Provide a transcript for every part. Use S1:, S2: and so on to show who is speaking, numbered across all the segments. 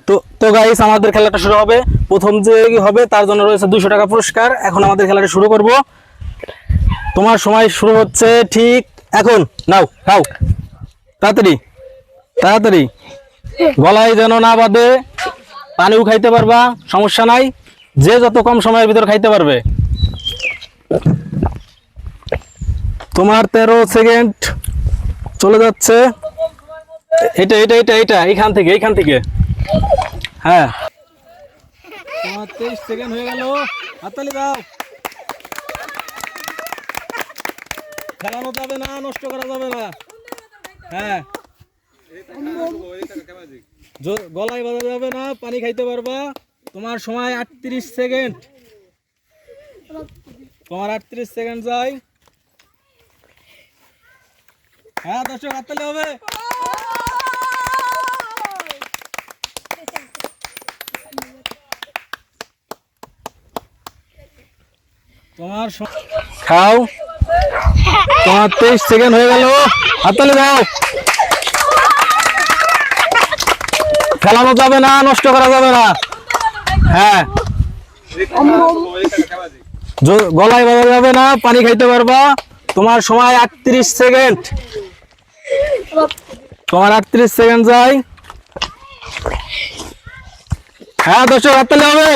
S1: তো তো গাইস আমাদের খেলাটা শুরু হবে। প্রথম যে হবে তার জন্য রয়েছে 200 টাকা পুরস্কার। এখন আমাদের খেলাটা শুরু করব। তোমার সময় শুরু হচ্ছে ঠিক এখন। নাও খাও তাড়াতাড়ি তাড়াতাড়ি, গলায় যেন না বাঁধে, পানিও খাইতে পারবা, সমস্যা নাই। যে যত কম সময়ের ভিতর খাইতে পারবে। তোমার 13 সেকেন্ড চলে যাচ্ছে। এটা এটা এটা এটা এইখান থেকে এইখান থেকে। হ্যাঁ তোমার 23 সেকেন্ড হয়ে গেল। হাততালি দাও। খেলানো যাবে না, নষ্ট করা যাবে না। হ্যাঁ গলায় বাঁধা যাবে না, পানি খাইতে পারবা। তোমার সময় 38 সেকেন্ড। তোমার 38 সেকেন্ড যাই। হ্যাঁ দর্শক হাততালি হবে। তোমার খাও। তোমার 23 সেকেন্ড হয়ে গেল। হাততালি দাও। খেলানো যাবে না, নষ্ট করা যাবে না। হ্যাঁ গলায় বাঁধা যাবে না, পানি খাইতে পারবা। তোমার সময় 38 সেকেন্ড। তোমার 38 সেকেন্ড যাই। হ্যাঁ দর্শক হাততালি হবে।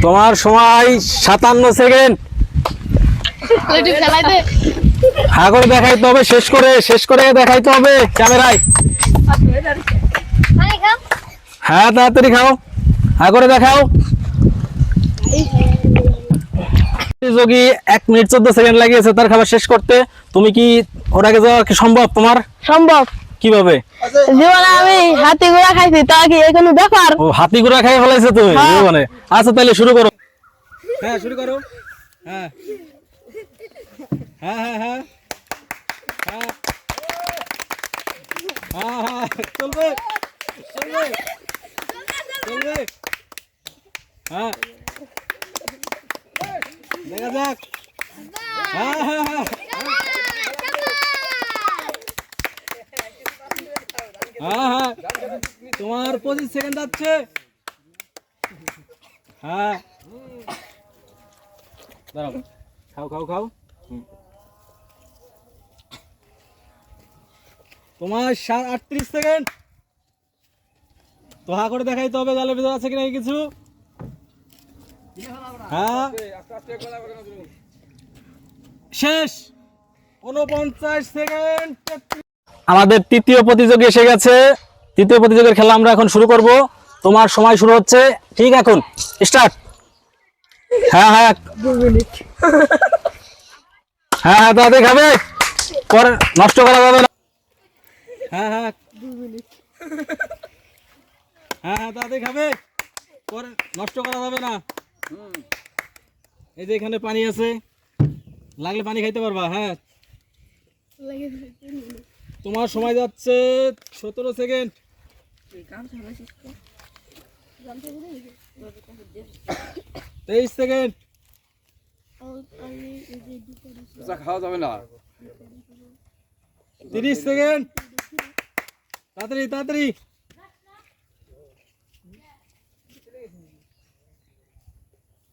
S1: তোমার সময় 57 সেকেন্ড। হ্যাঁ করে দেখাইতে হবে, শেষ করে দেখাইতে হবে ক্যামেরায়। হ্যাঁ তাড়াতাড়ি খাও, হ্যাঁ করে দেখাও। যোগী 1 মিনিট 14 সেকেন্ড লাগিয়েছে তার খাবার শেষ করতে। তুমি কি ওর আগে যাওয়া কি সম্ভব তোমার?
S2: সম্ভব।
S1: কিভাবে?
S2: জীবনে আমি হাতি ঘোড়া খাইছি, তা কি এখানে ব্যাপার?
S1: ও হাতি ঘোড়া খাই ফেলাইছে তুমি জীবনে। আচ্ছা তাহলে শুরু করো। হ্যাঁ শুরু করো। হ্যাঁ হ্যাঁ হ্যাঁ হ্যাঁ হ্যাঁ হ্যাঁ হ্যাঁ চলবে চলবে চলবে। হ্যাঁ দেখা যাক। হ্যাঁ হ্যাঁ হ্যাঁ হ্যাঁ হ্যাঁ তোমার 25 সেকেন্ড যাচ্ছে। হ্যাঁ দাঁড়াও, খাও খাও খাও। তোমার 38 সেকেন্ড। তো হা করে দেখাইতে হবে জালের ভিতর আছে কিনা কিছু। হ্যাঁ শেষ। 49 সেকেন্ড। আমাদের তৃতীয় প্রতিযোগী এসে গেছে। তৃতীয় প্রতিযোগের খেলা আমরা এখন শুরু করব। তোমার সময় শুরু হচ্ছে ঠিক এখন। স্টার্ট। হ্যাঁ হ্যাঁ
S2: 2 মিনিট।
S1: হ্যাঁ হ্যাঁ তাড়াতাড়ি খাবে, পরে নষ্ট করা যাবে না। হ্যাঁ হ্যাঁ
S2: 2 মিনিট।
S1: হ্যাঁ হ্যাঁ তাড়াতাড়ি খাবে, পরে নষ্ট করা যাবে না। এই যে এখানে পানি আছে, লাগলে পানি খাইতে পারবা। হ্যাঁ তোমার সময় যাচ্ছে 17 সেকেন্ড। 23 সেকেন্ড।
S3: খাওয়া যাবে না।
S1: 30 সেকেন্ড। তাড়াতাড়ি তাড়াতাড়ি।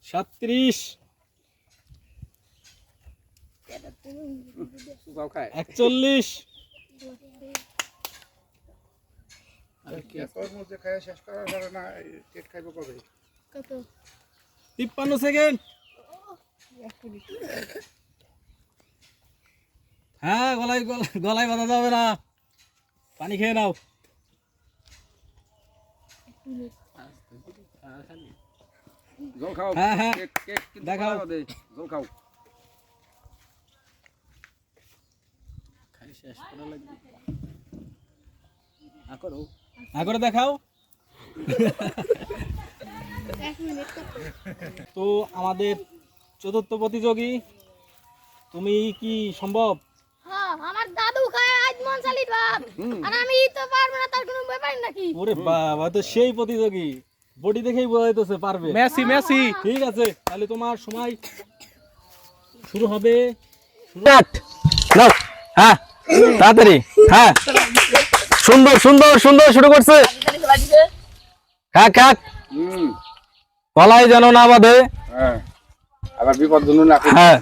S1: 37 41 53 সেকেন্ড। হ্যাঁ গলায় গলায় বাঁধা যাবে না, পানি খেয়ে নাও।
S3: জল খাও।
S1: হ্যাঁ হ্যাঁ
S3: দেখাও
S1: দেখাও।
S3: জল খাও।
S1: আগরে দেখাও। তো আমাদের চতুর্থ প্রতিযোগী, তুমি কি সম্ভব?
S4: হ্যাঁ, আমার দাদু খায় আজ মনসালির ভাত, আর আমি তো পারবো না, তার কোনো ব্যাপার নাকি?
S1: ওরে বাবা, তো সেই প্রতিযোগী। বডি দেখেই বোঝা যাইতেছে পারবে।
S5: মেসি মেসি
S1: ঠিক আছে, তাহলে তোমার সময় শুরু হবে। Start now. হ্যাঁ তাড়াতাড়ি, হ্যাঁ সুন্দর সুন্দর সুন্দর শুরু করছে। খাক খাক,
S3: হুম
S1: গলায় যেন না বাঁধে।
S3: হ্যাঁ আবার বিপদ ধনু না করে।
S1: হ্যাঁ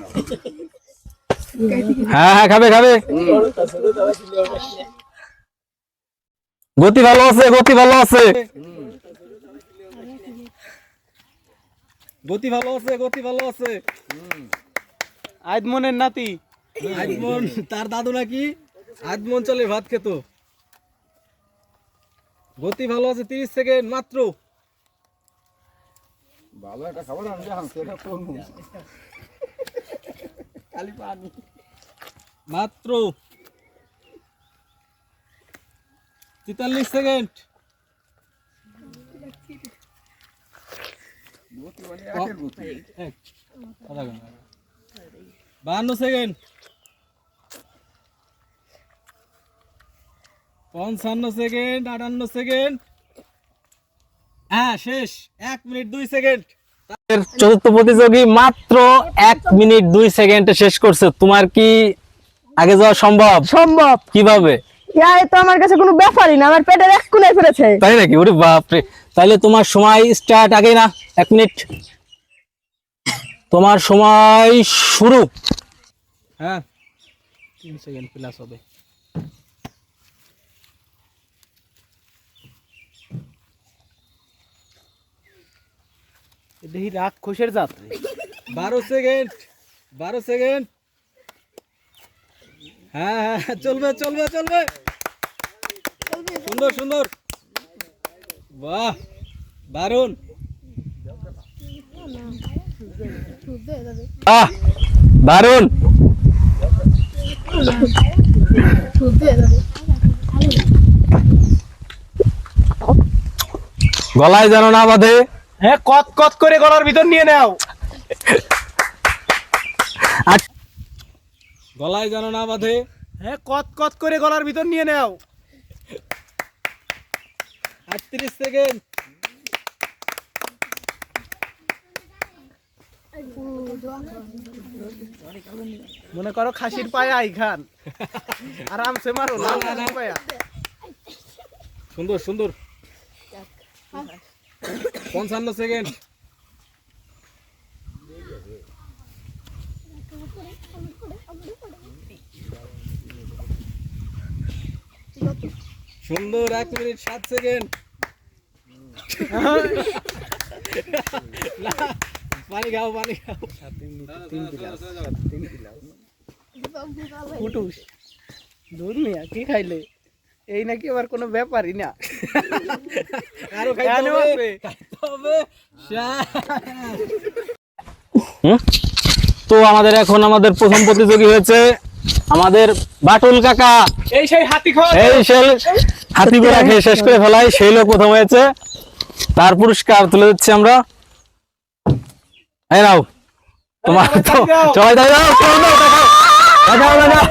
S1: হ্যাঁ হ্যাঁ, খাবে খাবে। গতি ভালো আছে, গতি ভালো আছে, গতি ভালো আছে, গতি ভালো আছে।
S5: আইদমনের নাতি
S1: আজমন তার দাদু নাকি আজমন চলে ভাত খেত। গতি ভালো আছে, 30 সেকেন্ড মাত্র।
S3: ভালো একটা খাবার আমি দেখাম সেটা কোন খালি পানি।
S1: মাত্র 43 সেকেন্ড।
S3: গতি মানে একের গতি।
S1: 52 সেকেন্ড, 55 সেকেন্ড, 58 সেকেন্ড। হ্যাঁ শেষ, 1 মিনিট 2 সেকেন্ড। চতুর্থ প্রতিযোগী মাত্র 1 মিনিট 2 সেকেন্ডে শেষ করছে। তোমার কি আগে যাওয়া সম্ভব?
S2: সম্ভব।
S1: কিভাবে?
S2: ইয়া তো আমার কাছে কোনো ব্যাপারই না, আমার পেটের এক কোণায় ফেলেছে।
S1: তাই নাকি? ওরে বাপরে, তাহলে তোমার সময় স্টার্ট আগে না 1 মিনিট। তোমার সময় শুরু। হ্যাঁ 3 সেকেন্ড প্লাস হবে।
S5: দেখি রাগ খুশের যাত্রী
S1: 12 সেকেন্ড, 12 সেকেন্ড। হ্যাঁ হ্যাঁ চলবে চলবে চলবে। সুন্দর সুন্দর, বাহ দারুন। আহ দারুন। গলায় যেন না বাঁধে।
S5: হ্যাঁ কত কত করে গলার ভিতর নিয়ে নাও।
S1: গলায় যেন না বাঁধে।
S5: হ্যাঁ কত কত করে গলার ভিতর নিয়ে নাও।
S1: 38 সেকেন্ড।
S5: মনে করো খাসির পায়া আই খান আরামসে মারো লাল খাসির পায়া।
S1: সুন্দর সুন্দর। 55 সেকেন্ড। সুন্দর, 1 মিনিট 7 সেকেন্ড। পানি খাও, পানি খাও।
S5: ফুটুস দূর মিয়া কি খাইলে এই নাকি আবার কোনো ব্যাপারই না।
S1: আরো
S5: খাইতে
S1: খাইতে
S5: হবে।
S1: হবে, খাইতে হবে। তো আমাদের এখন আমাদের প্রথম প্রতিযোগী হয়েছে আমাদের বাটুল কাকা।
S5: এই সেই হাতি খাওয়া
S1: এই সেই হাতি ঘোড়া খেয়ে শেষ করে ফেলাই, সেই লোক প্রথম হয়েছে। তার পুরস্কার তুলে দিচ্ছি আমরা। এই নাও তোমার, তো সবাই দাও দাও দাও দাও দাও দাও।